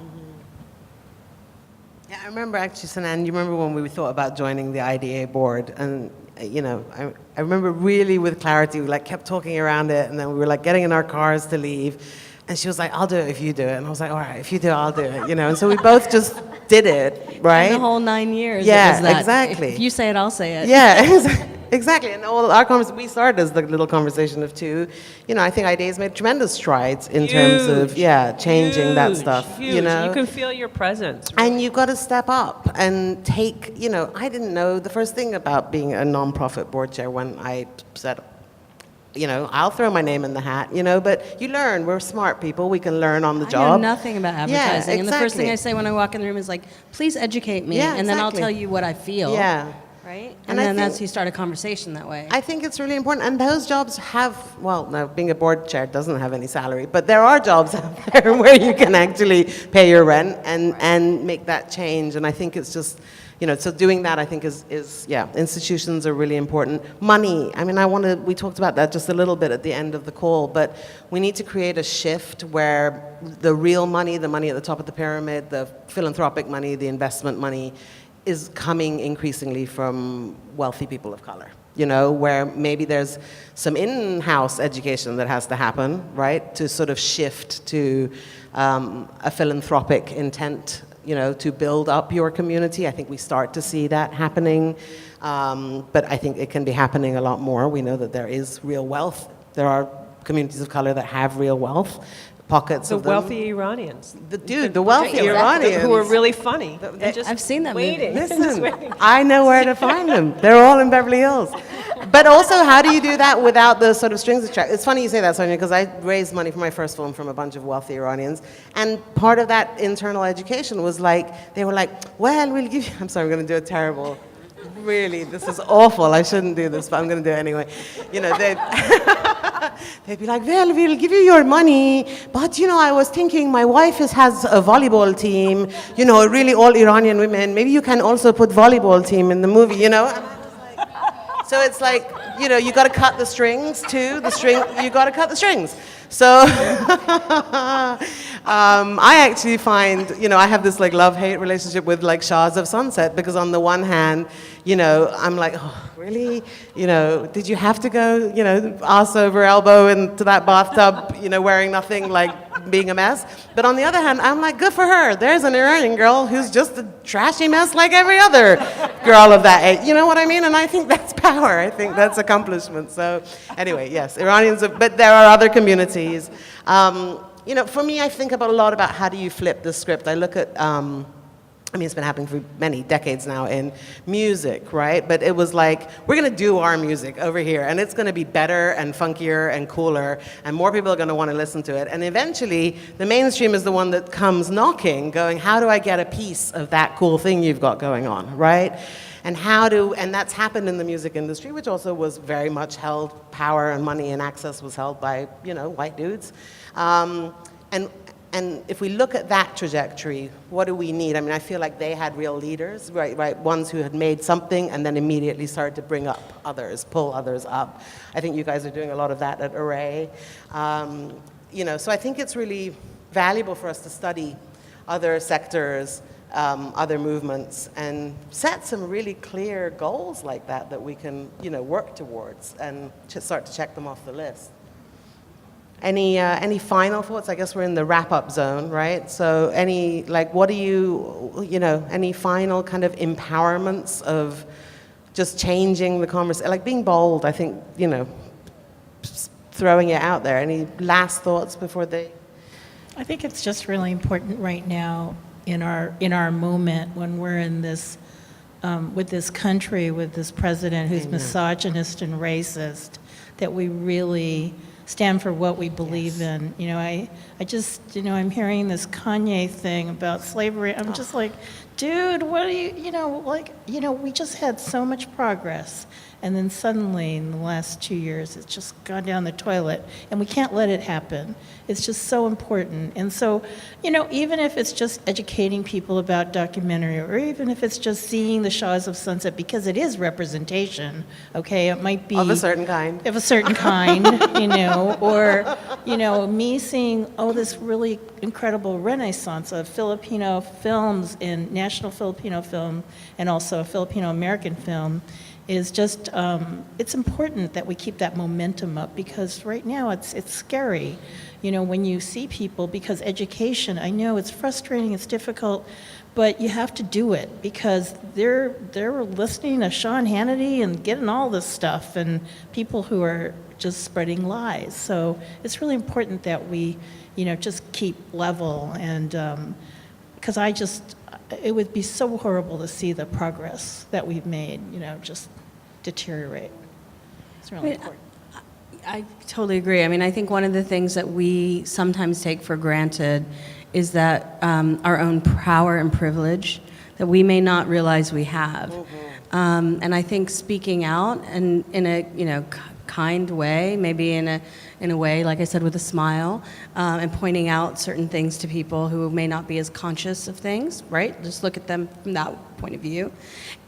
Yeah, I remember actually, Senain, you remember when we thought about joining the IDA board, and I remember really with clarity, we kept talking around it, and then we were getting in our cars to leave, and she was like, I'll do it if you do it, and I was like, all right, if you do it, I'll do it, and so we both just did it, right? And the whole 9 years. Yeah, it was that. exactly. If you say it, I'll say it. Yeah, exactly. And all our we started as the little conversation of two. I think IDA's made tremendous strides in terms of changing that stuff. Huge. You can feel your presence. Really. And you've got to step up and take. I didn't know the first thing about being a nonprofit board chair when I said, I'll throw my name in the hat. But you learn. We're smart people. We can learn on the job. I know nothing about advertising, Yeah, and the first thing exactly. I say when I walk in the room is please educate me, Yeah, and then I'll exactly. tell you what I feel. Yeah. Right? And And I then think- that's you start a conversation that way. I think it's really important, and those jobs now being a board chair doesn't have any salary, but there are jobs out there where you can actually pay your rent and make that change, and I think it's just, so doing that I think is institutions are really important. Money, we talked about that just a little bit at the end of the call, but we need to create a shift where the real money, the money at the top of the pyramid, the philanthropic money, the investment money, is coming increasingly from wealthy people of color, where maybe there's some in-house education that has to happen, right, to sort of shift to a philanthropic intent, to build up your community. I think we start to see that happening, but I think it can be happening a lot more. We know that there is real wealth. There are communities of color that have real wealth. Pockets of them. The wealthy Iranians. The wealthy Iranians. Who are really funny. I've seen that waiting. movie. Listen, I know where to find them. They're all in Beverly Hills. But also, how do you do that without the sort of strings attached? It's funny you say that, Sonya, because I raised money for my first film from a bunch of wealthy Iranians. And part of that internal education was they were like, well, we'll give you, I'm sorry, I'm going to do a terrible, really, this is awful. I shouldn't do this, but I'm going to do it anyway. They'd be like, well, we'll give you your money, but, I was thinking my wife has a volleyball team, really all Iranian women. Maybe you can also put volleyball team in the movie, And I was like, so it's you got to cut the strings, too. You got to cut the strings. So I actually find, I have this love-hate relationship with Shahs of Sunset, because on the one hand, I'm like, oh, really? Did you have to go, ass over elbow into that bathtub, wearing nothing, being a mess? But on the other hand, I'm like, good for her. There's an Iranian girl who's just a trashy mess like every other girl of that age. You know what I mean? And I think that's power. I think that's accomplishment. So anyway, yes, Iranians, but there are other communities. For me, I think a lot about how do you flip the script. I look at, it's been happening for many decades now in music, right? But it was we're going to do our music over here, and it's going to be better and funkier and cooler, and more people are going to want to listen to it. And eventually, the mainstream is the one that comes knocking, going, how do I get a piece of that cool thing you've got going on, right? And that's happened in the music industry, which also was very much held, power and money and access was held by, white dudes. And if we look at that trajectory, what do we need? I mean, I feel like they had real leaders, right? Ones who had made something and then immediately started to bring up others, pull others up. I think you guys are doing a lot of that at Array. So I think it's really valuable for us to study other sectors, other movements, and set some really clear goals like that we can, work towards and start to check them off the list. Any final thoughts? I guess we're in the wrap-up zone, right? So any final kind of empowerments of just changing the conversation, like being bold, I think, throwing it out there. Any last thoughts before they? I think it's just really important right now in our moment when we're in this, with this country, with this president who's misogynist and racist, that we really stand for what we believe in. I just, I'm hearing this Kanye thing about slavery. I'm just like, dude, what are you, we just had so much progress. And then suddenly, in the last 2 years, it's just gone down the toilet. And we can't let it happen. It's just so important. And so, even if it's just educating people about documentary, or even if it's just seeing the Shahs of Sunset, because it is representation, okay? It might be... Of a certain kind. Of a certain kind, or, me seeing, this really incredible renaissance of Filipino films in National Filipino Film and also Filipino-American film, is just, it's important that we keep that momentum up, because right now it's scary, when you see people, because education, I know it's frustrating, it's difficult, but you have to do it, because they're listening to Sean Hannity and getting all this stuff, and people who are just spreading lies. So it's really important that we, just keep level, and because it would be so horrible to see the progress that we've made, just deteriorate. It's really important. I totally agree. I mean, I think one of the things that we sometimes take for granted is that our own power and privilege that we may not realize we have. Mm-hmm. And I think speaking out and in a kind way, maybe in a way, like I said, with a smile, and pointing out certain things to people who may not be as conscious of things, right? Just look at them from that point of view.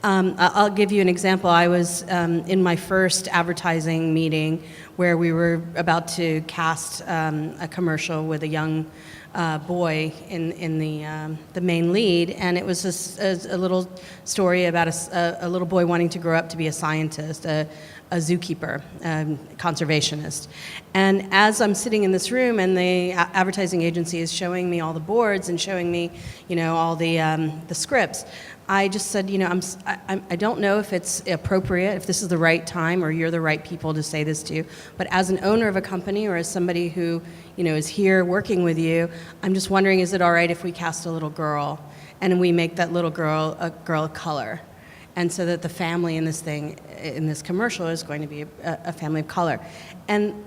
I'll give you an example. I was in my first advertising meeting where we were about to cast a commercial with a young boy in the main lead, and it was a little story about a little boy wanting to grow up to be a scientist, a zookeeper, conservationist. And as I'm sitting in this room and the advertising agency is showing me all the boards and showing me, all the scripts, I just said, I don't know if it's appropriate, if this is the right time or you're the right people to say this to, but as an owner of a company or as somebody who, is here working with you, I'm just wondering, is it all right if we cast a little girl and we make that little girl a girl of color? And so that the family in this commercial is going to be a family of color. And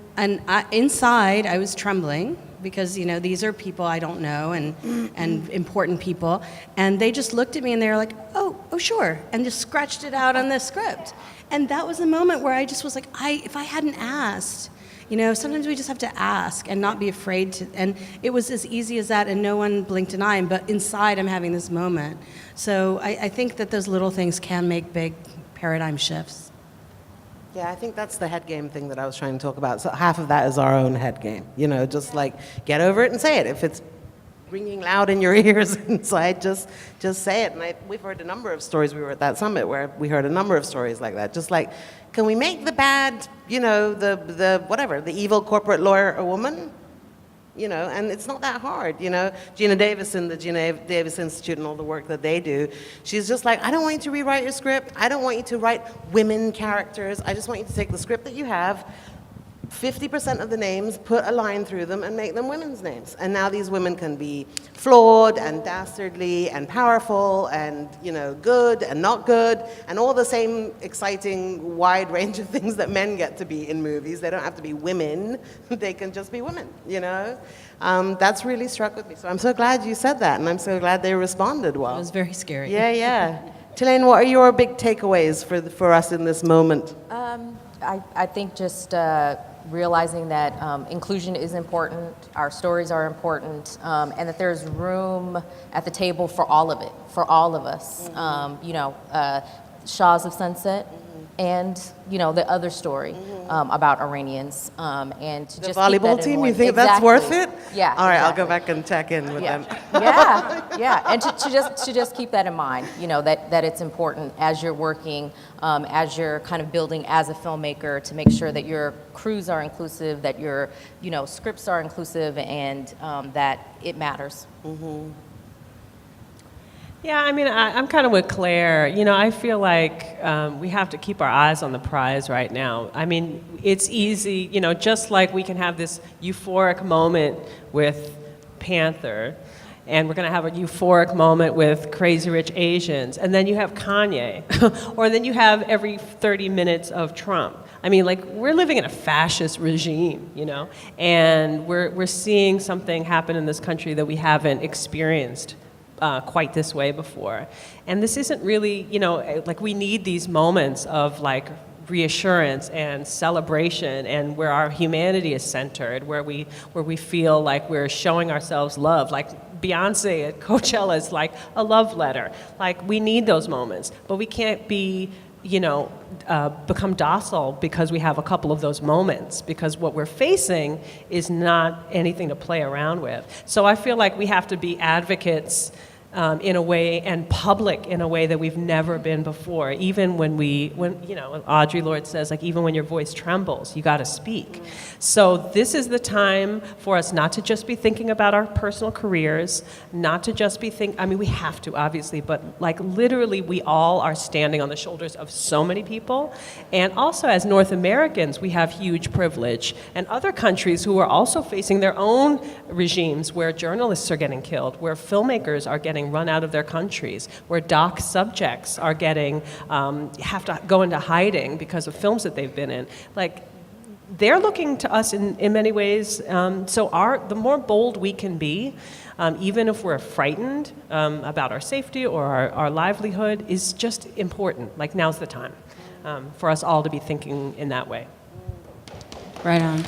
inside, I was trembling because, these are people I don't know and important people. And they just looked at me and they were like, oh, sure, and just scratched it out on the script. And that was a moment where I just was like, if I hadn't asked, sometimes we just have to ask and not be afraid to, and it was as easy as that, and no one blinked an eye, but inside I'm having this moment. So I think that those little things can make big paradigm shifts. Yeah, I think that's the head game thing that I was trying to talk about. So half of that is our own head game, just like get over it and say it. If it's ringing loud in your ears inside, just say it. And we've heard a number of stories. We were at that summit where we heard a number of stories like that. Just like, can we make the bad, the evil corporate lawyer a woman? And it's not that hard, Gina Davis and the Gina Davis Institute and all the work that they do, she's just like, I don't want you to rewrite your script. I don't want you to write women characters. I just want you to take the script that you have, 50% of the names, put a line through them, and make them women's names. And now these women can be flawed and dastardly and powerful and, good and not good, and all the same exciting wide range of things that men get to be in movies. They don't have to be women. They can just be women, That's really struck with me. So I'm so glad you said that, and I'm so glad they responded well. It was very scary. Yeah. Tilane, what are your big takeaways for us in this moment? I think just realizing that inclusion is important, our stories are important, and that there's room at the table for all of it, for all of us. You know, Shaws of Sunset, and you know the other story about Iranians, and to The just keep volleyball that in team, mind. you think that's worth Exactly. it? Yeah. All right, I'll go exactly. back and check in with them. Yeah, and to just keep that in mind, you know, that it's important as you're working, as you're kind of building as a filmmaker, to make sure that your crews are inclusive, that your, you know, scripts are inclusive, and that it matters. Yeah, I mean, I'm kind of with Claire. You know, I feel like we have to keep our eyes on the prize right now. I mean, it's easy, you know, just like we can have this euphoric moment with Panther, and we're going to have a euphoric moment with Crazy Rich Asians, and then you have Kanye, or then you have every 30 minutes of Trump. I mean, like, we're living in a fascist regime, you know, and we're seeing something happen in this country that we haven't experienced quite this way before. And this isn't really, you know, like, we need these moments of like reassurance and celebration, and where our humanity is centered, where we feel like we're showing ourselves love. Like Beyonce at Coachella is like a love letter. Like, we need those moments, but we can't be, you know, become docile because we have a couple of those moments, because what we're facing is not anything to play around with. So I feel like we have to be advocates in a way, and public in a way that we've never been before. Even when you know, Audre Lorde says, like, even when your voice trembles, you got to speak. So this is the time for us not to just be thinking about our personal careers, not to just be I mean, we have to, obviously, but like, literally, we all are standing on the shoulders of so many people. And also, as North Americans, we have huge privilege. And other countries who are also facing their own regimes, where journalists are getting killed, where filmmakers are getting run out of their countries, where doc subjects are getting, have to go into hiding because of films that they've been in. Like, they're looking to us in many ways. So the more bold we can be, even if we're frightened about our safety or our livelihood, is just important. Like, now's the time for us all to be thinking in that way. Right on.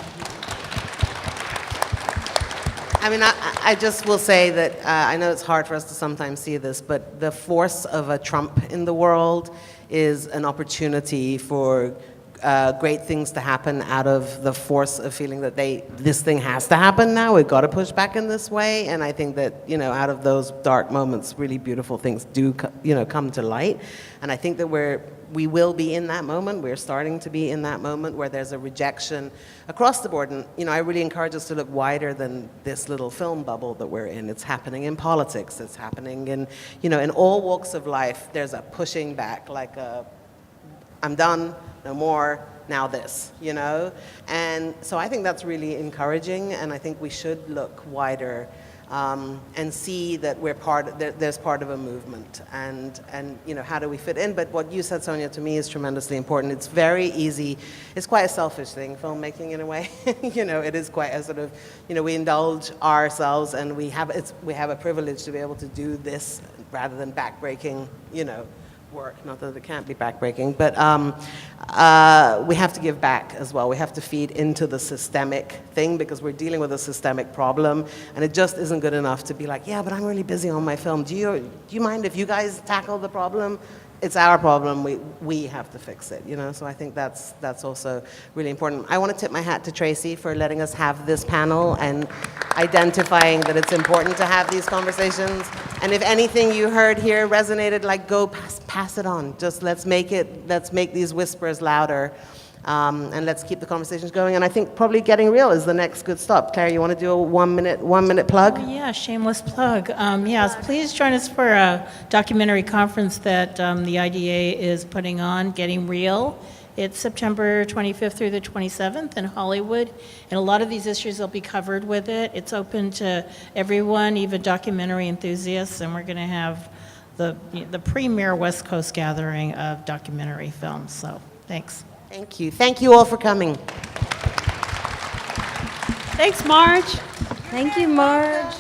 I mean, I just will say that I know it's hard for us to sometimes see this, but the force of a Trump in the world is an opportunity for great things to happen out of the force of feeling that this thing has to happen now. We've got to push back in this way. And I think that, you know, out of those dark moments, really beautiful things do, you know, come to light. And I think that we will be in that moment. We're starting to be in that moment where there's a rejection across the board. And, you know, I really encourage us to look wider than this little film bubble that we're in. It's happening in politics. It's happening in, you know, in all walks of life. There's a pushing back, like I'm done, no more, now this, you know? And so I think that's really encouraging, and I think we should look wider and see that there's part of a movement, and you know, how do we fit in? But what you said, Sonya, to me is tremendously important. It's very easy. It's quite a selfish thing, filmmaking, in a way. You know, it is quite a sort of, you know, we indulge ourselves, and we have a privilege to be able to do this rather than backbreaking, you know, work. Not that it can't be backbreaking, but we have to give back as well. We have to feed into the systemic thing, because we're dealing with a systemic problem, and it just isn't good enough to be like, yeah, but I'm really busy on my film. Do you mind if you guys tackle the problem? It's our problem. We have to fix it, you know? So I think that's also really important. I want to tip my hat to Tracy for letting us have this panel and identifying that it's important to have these conversations. And if anything you heard here resonated, like, go pass it on. Just let's make these whispers louder. And let's keep the conversations going. And I think probably Getting Real is the next good stop. Claire, you want to do a one minute plug? Oh, yeah, shameless plug. Yes, please join us for a documentary conference that the IDA is putting on, Getting Real. It's September 25th through the 27th in Hollywood, and a lot of these issues will be covered with it. It's open to everyone, even documentary enthusiasts, and we're going to have the premier West Coast gathering of documentary films. So, thanks. Thank you. Thank you all for coming. Thanks, Marge. Thank you, Marge.